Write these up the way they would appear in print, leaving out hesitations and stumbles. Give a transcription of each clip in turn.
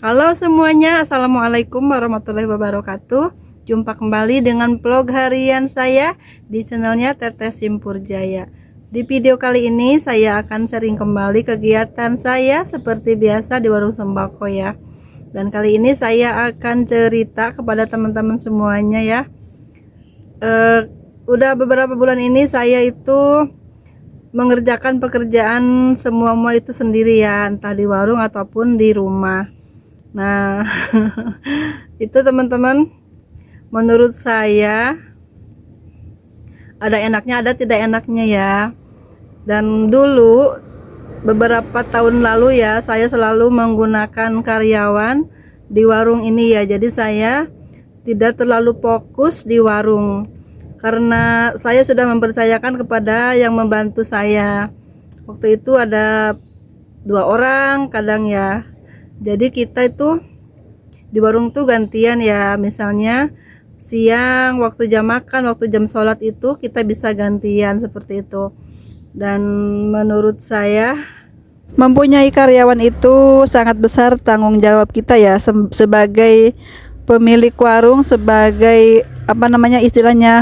Halo semuanya, Assalamualaikum warahmatullahi wabarakatuh. Jumpa kembali dengan vlog harian saya di channelnya Teteh Simpur Jaya. Di video kali ini saya akan sharing kembali kegiatan saya seperti biasa di warung sembako ya. Dan kali ini saya akan cerita kepada teman-teman semuanya ya. Udah beberapa bulan ini saya itu mengerjakan pekerjaan semua itu sendiri ya, entah di warung ataupun di rumah. Nah, itu teman-teman, menurut saya ada enaknya, ada tidak enaknya ya. Dan dulu beberapa tahun lalu ya, saya selalu menggunakan karyawan di warung ini ya. Jadi saya tidak terlalu fokus di warung karena saya sudah mempercayakan kepada yang membantu saya. Waktu itu ada 2 orang kadang ya. Jadi kita itu di warung tuh gantian ya, misalnya siang waktu jam makan, waktu jam sholat itu kita bisa gantian seperti itu. Dan menurut saya mempunyai karyawan itu sangat besar tanggung jawab kita ya, sebagai pemilik warung, sebagai apa namanya istilahnya,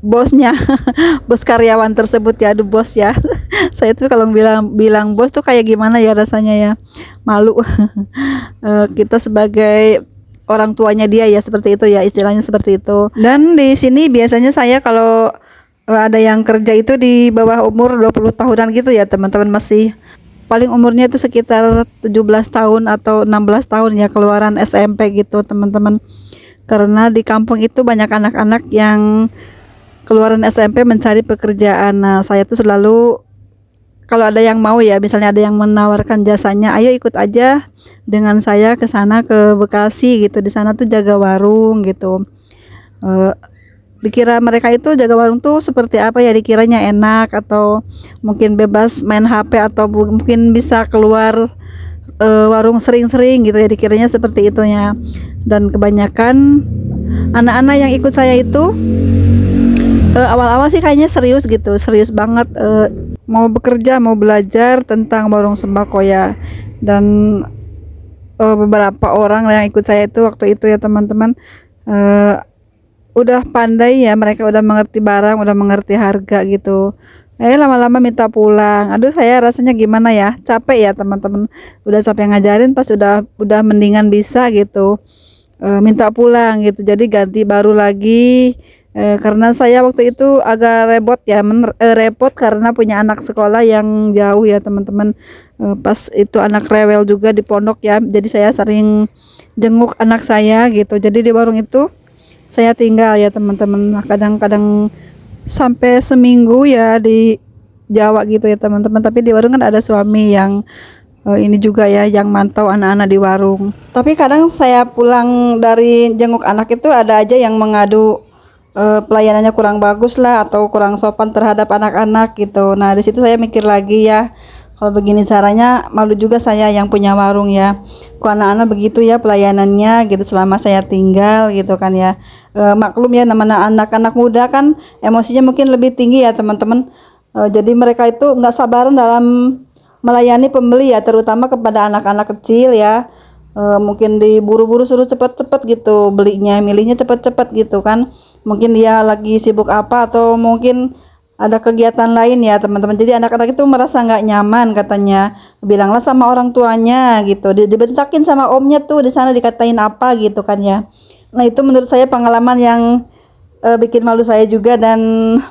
bosnya. Bos karyawan tersebut ya, aduh bos ya. Saya tuh kalau bilang bos tuh kayak gimana ya rasanya ya, malu. Kita sebagai orang tuanya dia ya, seperti itu ya, istilahnya seperti itu. Dan di sini biasanya saya kalau ada yang kerja itu di bawah umur 20 tahunan gitu ya teman-teman, masih paling umurnya itu sekitar 17 tahun atau 16 tahun ya, keluaran SMP gitu teman-teman. Karena di kampung itu banyak anak-anak yang keluaran SMP mencari pekerjaan. Nah, saya tuh selalu kalau ada yang mau ya, misalnya ada yang menawarkan jasanya, ayo ikut aja dengan saya ke sana, ke Bekasi gitu. Di sana tuh jaga warung gitu. Dikira mereka itu jaga warung tuh seperti apa ya, dikiranya enak atau mungkin bebas main HP atau mungkin bisa keluar warung sering-sering gitu ya, dikiranya seperti itunya. Dan kebanyakan anak-anak yang ikut saya itu awal-awal sih kayaknya serius gitu, serius banget, mau bekerja, mau belajar tentang warung sembako ya. Dan beberapa orang yang ikut saya itu waktu itu ya teman-teman, udah pandai ya, mereka udah mengerti barang, udah mengerti harga gitu. Lama-lama minta pulang. Aduh, saya rasanya gimana ya, capek ya teman-teman. Udah sampai ngajarin, pas udah mendingan bisa gitu, minta pulang gitu. Jadi ganti baru lagi. Karena saya waktu itu agak repot karena punya anak sekolah yang jauh ya teman-teman. Pas itu anak rewel juga di pondok ya, jadi saya sering jenguk anak saya gitu. Jadi di warung itu saya tinggal ya teman-teman. Nah, kadang-kadang sampai seminggu ya di Jawa gitu ya teman-teman. Tapi di warung kan ada suami yang ini juga ya, yang mantau anak-anak di warung. Tapi kadang saya pulang dari jenguk anak itu ada aja yang mengadu pelayanannya kurang bagus lah atau kurang sopan terhadap anak-anak gitu. Nah, di situ saya mikir lagi ya, kalau begini caranya malu juga saya yang punya warung ya. Kok anak-anak begitu ya pelayanannya gitu selama saya tinggal gitu kan ya. Maklum ya, namanya anak-anak muda kan emosinya mungkin lebih tinggi ya teman-teman. Jadi mereka itu nggak sabaran dalam melayani pembeli ya, terutama kepada anak-anak kecil ya. Mungkin diburu-buru suruh cepet-cepet gitu belinya, milihnya cepet-cepet gitu kan. Mungkin dia lagi sibuk apa atau mungkin ada kegiatan lain ya teman-teman. Jadi anak-anak itu merasa nggak nyaman katanya. Bilanglah sama orang tuanya gitu, dibentakin sama omnya tuh di sana, dikatain apa gitu kan ya. Nah, itu menurut saya pengalaman yang bikin malu saya juga, dan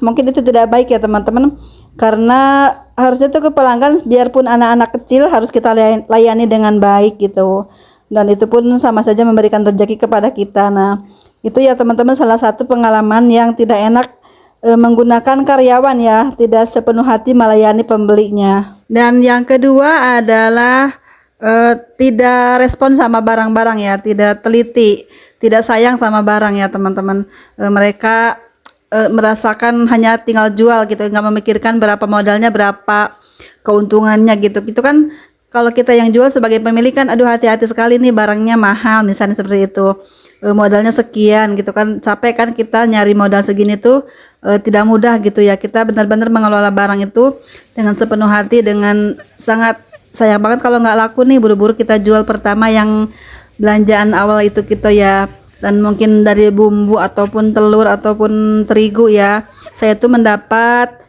mungkin itu tidak baik ya teman-teman. Karena harusnya tuh ke pelanggan, biarpun anak-anak kecil, harus kita layani dengan baik gitu. Dan itu pun sama saja memberikan rezeki kepada kita. Nah, itu ya teman-teman, salah satu pengalaman yang tidak enak, menggunakan karyawan ya, tidak sepenuh hati melayani pembelinya. Dan yang kedua adalah tidak respon sama barang-barang ya, tidak teliti, tidak sayang sama barang ya teman-teman. Mereka merasakan hanya tinggal jual gitu, nggak memikirkan berapa modalnya, berapa keuntungannya gitu. Itu kan kalau kita yang jual sebagai pemilik kan, aduh hati-hati sekali nih, barangnya mahal misalnya seperti itu. Modalnya sekian gitu kan, capek kan kita nyari modal segini tuh, tidak mudah gitu ya. Kita benar-benar mengelola barang itu dengan sepenuh hati, dengan sangat sayang banget kalau nggak laku nih, buru-buru kita jual pertama yang belanjaan awal itu kita ya. Dan mungkin dari bumbu ataupun telur ataupun terigu ya, saya tuh mendapat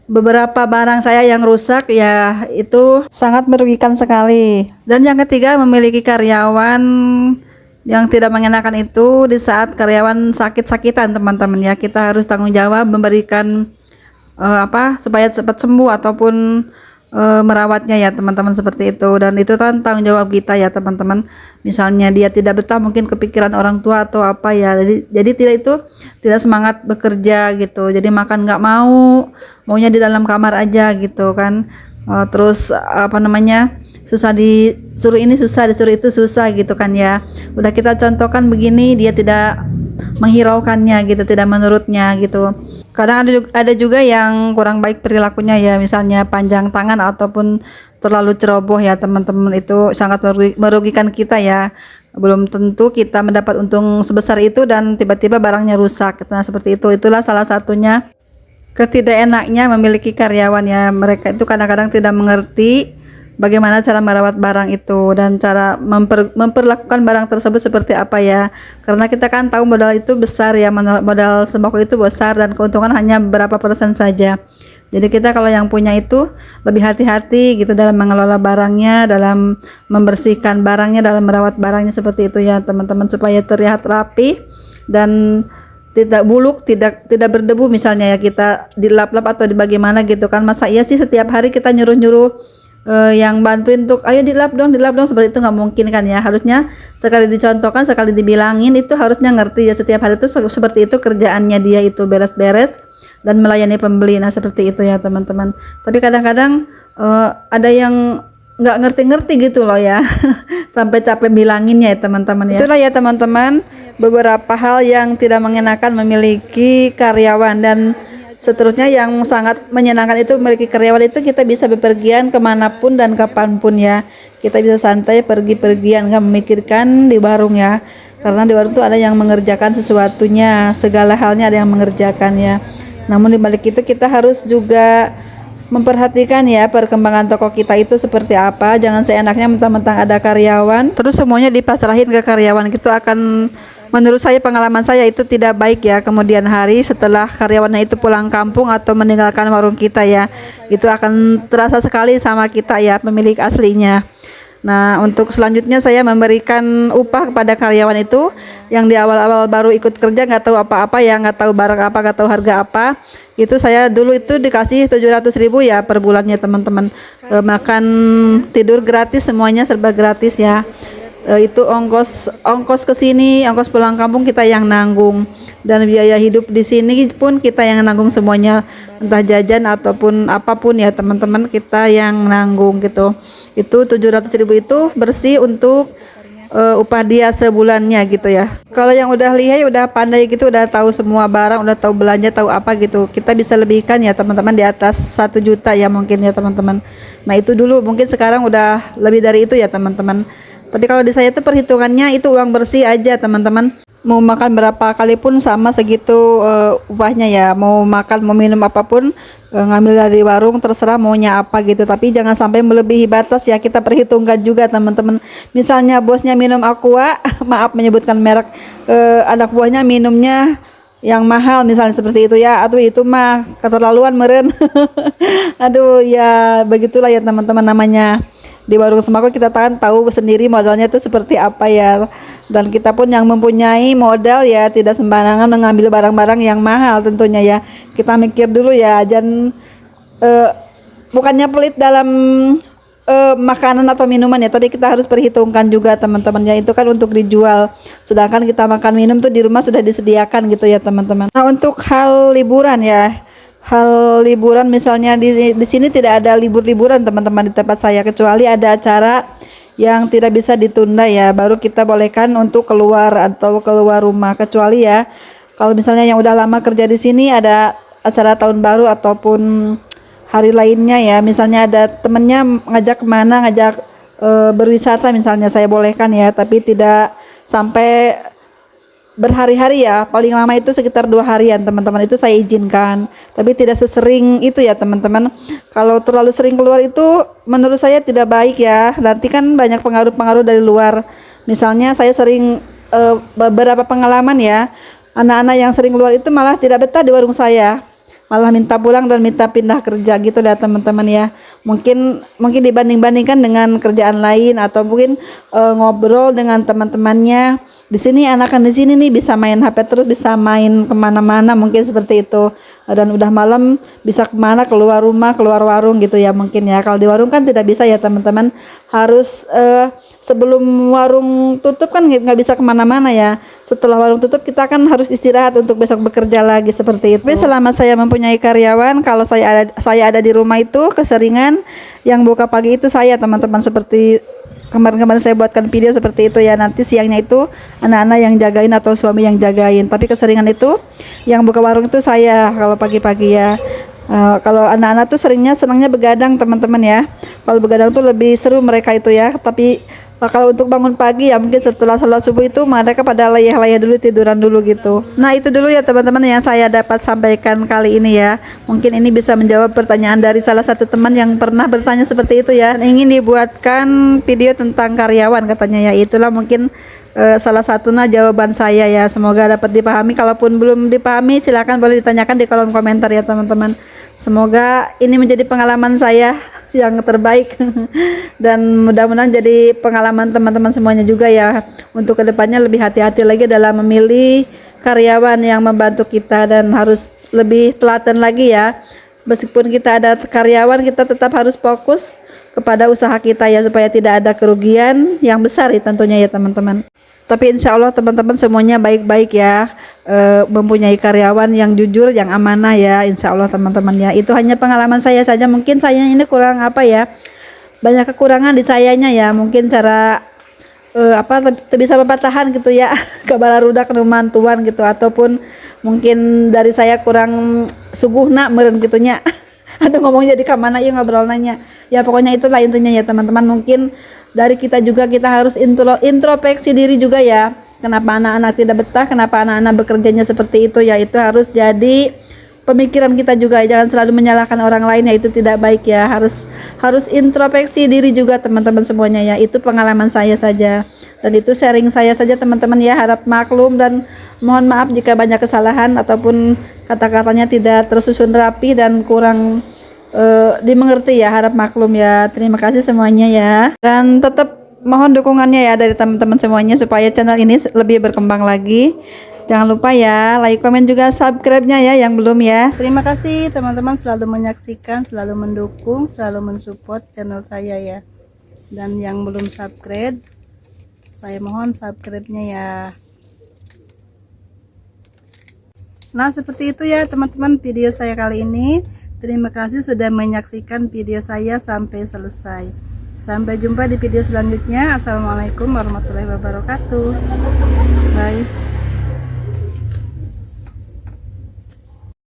beberapa barang saya yang rusak ya, itu sangat merugikan sekali. Dan yang ketiga, memiliki karyawan yang tidak mengenakan itu di saat karyawan sakit-sakitan teman-teman ya. Kita harus tanggung jawab memberikan supaya cepat sembuh ataupun merawatnya ya teman-teman, seperti itu. Dan itu kan tanggung jawab kita ya teman-teman. Misalnya dia tidak betah, mungkin kepikiran orang tua atau apa ya, jadi tidak semangat bekerja gitu, jadi makan nggak maunya di dalam kamar aja gitu kan. Terus susah disuruh ini, susah disuruh itu, susah gitu kan ya. Udah kita contohkan begini, dia tidak menghiraukannya gitu, tidak menurutnya gitu. Kadang ada juga yang kurang baik perilakunya ya, misalnya panjang tangan ataupun terlalu ceroboh ya teman-teman, itu sangat merugikan kita ya. Belum tentu kita mendapat untung sebesar itu dan tiba-tiba barangnya rusak. Nah seperti itu, itulah salah satunya ketidakenaknya memiliki karyawan ya. Mereka itu kadang-kadang tidak mengerti bagaimana cara merawat barang itu dan cara memperlakukan barang tersebut seperti apa ya. Karena kita kan tahu modal itu besar ya, modal sembako itu besar dan keuntungan hanya berapa persen saja. Jadi kita kalau yang punya itu lebih hati-hati gitu dalam mengelola barangnya, dalam membersihkan barangnya, dalam merawat barangnya, seperti itu ya teman-teman, supaya terlihat rapi dan tidak buluk, tidak berdebu misalnya ya. Kita dilap-lap atau bagaimana gitu kan. Masa iya sih setiap hari kita nyuruh-nyuruh yang bantuin untuk ayo dilap dong, seperti itu nggak mungkin kan ya. Harusnya sekali dicontohkan, sekali dibilangin, itu harusnya ngerti ya. Setiap hari itu seperti itu kerjaannya dia, itu beres-beres dan melayani pembeli. Nah seperti itu ya teman-teman. Tapi kadang-kadang ada yang nggak ngerti-ngerti gitu loh ya. Sampai capek bilanginnya ya teman-teman ya. Itulah ya teman-teman, beberapa hal yang tidak mengenakan memiliki karyawan. Dan seterusnya yang sangat menyenangkan itu memiliki karyawan, itu kita bisa bepergian kemanapun dan kapanpun ya. Kita bisa santai pergi-pergian, nggak memikirkan di warung ya. Karena di warung tuh ada yang mengerjakan sesuatunya, segala halnya ada yang mengerjakan ya. Namun dibalik itu kita harus juga memperhatikan ya perkembangan toko kita itu seperti apa. Jangan seenaknya mentang-mentang ada karyawan terus semuanya dipasrahin ke karyawan. Itu akan, menurut saya, pengalaman saya itu tidak baik ya. Kemudian hari setelah karyawannya itu pulang kampung atau meninggalkan warung kita ya, itu akan terasa sekali sama kita ya, pemilik aslinya. Nah untuk selanjutnya saya memberikan upah kepada karyawan itu yang di awal-awal baru ikut kerja, nggak tahu apa-apa ya, nggak tahu barang apa, nggak tahu harga apa. Itu saya dulu itu dikasih 700.000 ya per bulannya teman-teman. Makan tidur gratis, semuanya serba gratis ya. Itu ongkos ke sini, ongkos pulang kampung kita yang nanggung, dan biaya hidup di sini pun kita yang nanggung semuanya, entah jajan ataupun apapun ya teman-teman, kita yang nanggung gitu. Itu 700.000 itu bersih untuk upah dia sebulannya gitu ya. Kalau yang udah lihai, udah pandai gitu, udah tahu semua barang, udah tahu belanja, tahu apa gitu, kita bisa lebihkan ya teman-teman, di atas 1 juta ya mungkin ya teman-teman. Nah itu dulu, mungkin sekarang udah lebih dari itu ya teman-teman. Tapi kalau di saya itu perhitungannya itu uang bersih aja teman-teman. Mau makan berapa kali pun sama segitu upahnya ya. Mau makan, mau minum apapun, ngambil dari warung, terserah maunya apa gitu. Tapi jangan sampai melebihi batas ya, kita perhitungkan juga teman-teman. Misalnya bosnya minum Aqua, maaf menyebutkan merek, anak buahnya minumnya yang mahal misalnya, seperti itu ya. Aduh itu mah keterlaluan meren. Aduh ya begitulah ya teman-teman, namanya di warung sembako kita tahu sendiri modalnya itu seperti apa ya. Dan kita pun yang mempunyai modal ya tidak sembarangan mengambil barang-barang yang mahal tentunya ya. Kita mikir dulu ya, jangan bukannya pelit dalam makanan atau minuman ya, tapi kita harus perhitungkan juga teman-teman ya. Itu kan untuk dijual, sedangkan kita makan minum tuh di rumah sudah disediakan gitu ya teman-teman. Nah untuk hal liburan ya, hal liburan misalnya di sini tidak ada libur-liburan teman-teman di tempat saya, kecuali ada acara yang tidak bisa ditunda ya, baru kita bolehkan untuk keluar atau keluar rumah. Kecuali ya kalau misalnya yang udah lama kerja di sini ada acara tahun baru ataupun hari lainnya ya, misalnya ada temennya ngajak kemana, ngajak berwisata misalnya, saya bolehkan ya, tapi tidak sampai berhari-hari ya, paling lama itu sekitar 2 harian teman-teman, itu saya izinkan, tapi tidak sesering itu ya teman-teman. Kalau terlalu sering keluar itu menurut saya tidak baik ya, nanti kan banyak pengaruh-pengaruh dari luar. Misalnya saya sering beberapa pengalaman ya, anak-anak yang sering keluar itu malah tidak betah di warung saya, malah minta pulang dan minta pindah kerja gitu ya teman-teman ya. Mungkin dibanding-bandingkan dengan kerjaan lain, atau mungkin ngobrol dengan teman-temannya. Di sini anak-anak di sini nih bisa main HP terus, bisa main kemana-mana, mungkin seperti itu. Dan udah malam bisa kemana, keluar rumah, keluar warung gitu ya mungkin ya. Kalau di warung kan tidak bisa ya teman-teman, harus sebelum warung tutup kan nggak bisa kemana-mana ya. Setelah warung tutup kita kan harus istirahat untuk besok bekerja lagi seperti itu. Tapi selama saya mempunyai karyawan, kalau saya ada di rumah itu keseringan yang buka pagi itu saya teman-teman, seperti kemarin-kemarin saya buatkan video seperti itu ya. Nanti siangnya itu anak-anak yang jagain atau suami yang jagain, tapi keseringan itu yang buka warung itu saya kalau pagi-pagi ya. Kalau anak-anak tuh senangnya begadang teman-teman ya. Kalau begadang tuh lebih seru mereka itu ya. Tapi kalau untuk bangun pagi ya mungkin setelah sholat subuh itu mereka pada layah-layah dulu, tiduran dulu gitu. Nah itu dulu ya teman-teman yang saya dapat sampaikan kali ini ya. Mungkin ini bisa menjawab pertanyaan dari salah satu teman yang pernah bertanya seperti itu ya, ingin dibuatkan video tentang karyawan katanya ya. Itulah mungkin salah satunya jawaban saya ya. Semoga dapat dipahami. Kalaupun belum dipahami silakan boleh ditanyakan di kolom komentar ya teman-teman. Semoga ini menjadi pengalaman saya yang terbaik dan mudah-mudahan jadi pengalaman teman-teman semuanya juga ya, untuk kedepannya lebih hati-hati lagi dalam memilih karyawan yang membantu kita, dan harus lebih telaten lagi ya. Meskipun kita ada karyawan, kita tetap harus fokus kepada usaha kita ya, supaya tidak ada kerugian yang besar ya tentunya ya teman-teman. Tapi insya Allah teman-teman semuanya baik-baik ya, mempunyai karyawan yang jujur, yang amanah ya, insya Allah teman-teman ya. Itu hanya pengalaman saya saja, mungkin saya ini kurang apa ya, banyak kekurangan di sayanya ya, mungkin cara bisa mempatahan gitu ya kabararudak numan tuan gitu, ataupun mungkin dari saya kurang suguhna meren gitunya aduh ngomong jadi kamana ya ngobrol nanya ya, pokoknya itulah intinya ya teman-teman. Mungkin dari kita juga, kita harus introspeksi diri juga ya, kenapa anak-anak tidak betah, kenapa anak-anak bekerjanya seperti itu ya. Itu harus jadi pemikiran kita juga, jangan selalu menyalahkan orang lain ya, itu tidak baik ya. Harus introspeksi diri juga teman-teman semuanya ya. Itu pengalaman saya saja, dan itu sharing saya saja teman-teman ya. Harap maklum dan mohon maaf jika banyak kesalahan ataupun kata-katanya tidak tersusun rapi dan kurang dimengerti ya, harap maklum ya. Terima kasih semuanya ya, dan tetap mohon dukungannya ya dari teman-teman semuanya supaya channel ini lebih berkembang lagi. Jangan lupa ya like, komen juga subscribe-nya ya yang belum ya. Terima kasih teman-teman selalu menyaksikan, selalu mendukung, selalu mensupport channel saya ya. Dan yang belum subscribe, saya mohon subscribe-nya ya. Nah seperti itu ya teman-teman video saya kali ini. Terima kasih sudah menyaksikan video saya sampai selesai. Sampai jumpa di video selanjutnya. Assalamualaikum warahmatullahi wabarakatuh. Bye.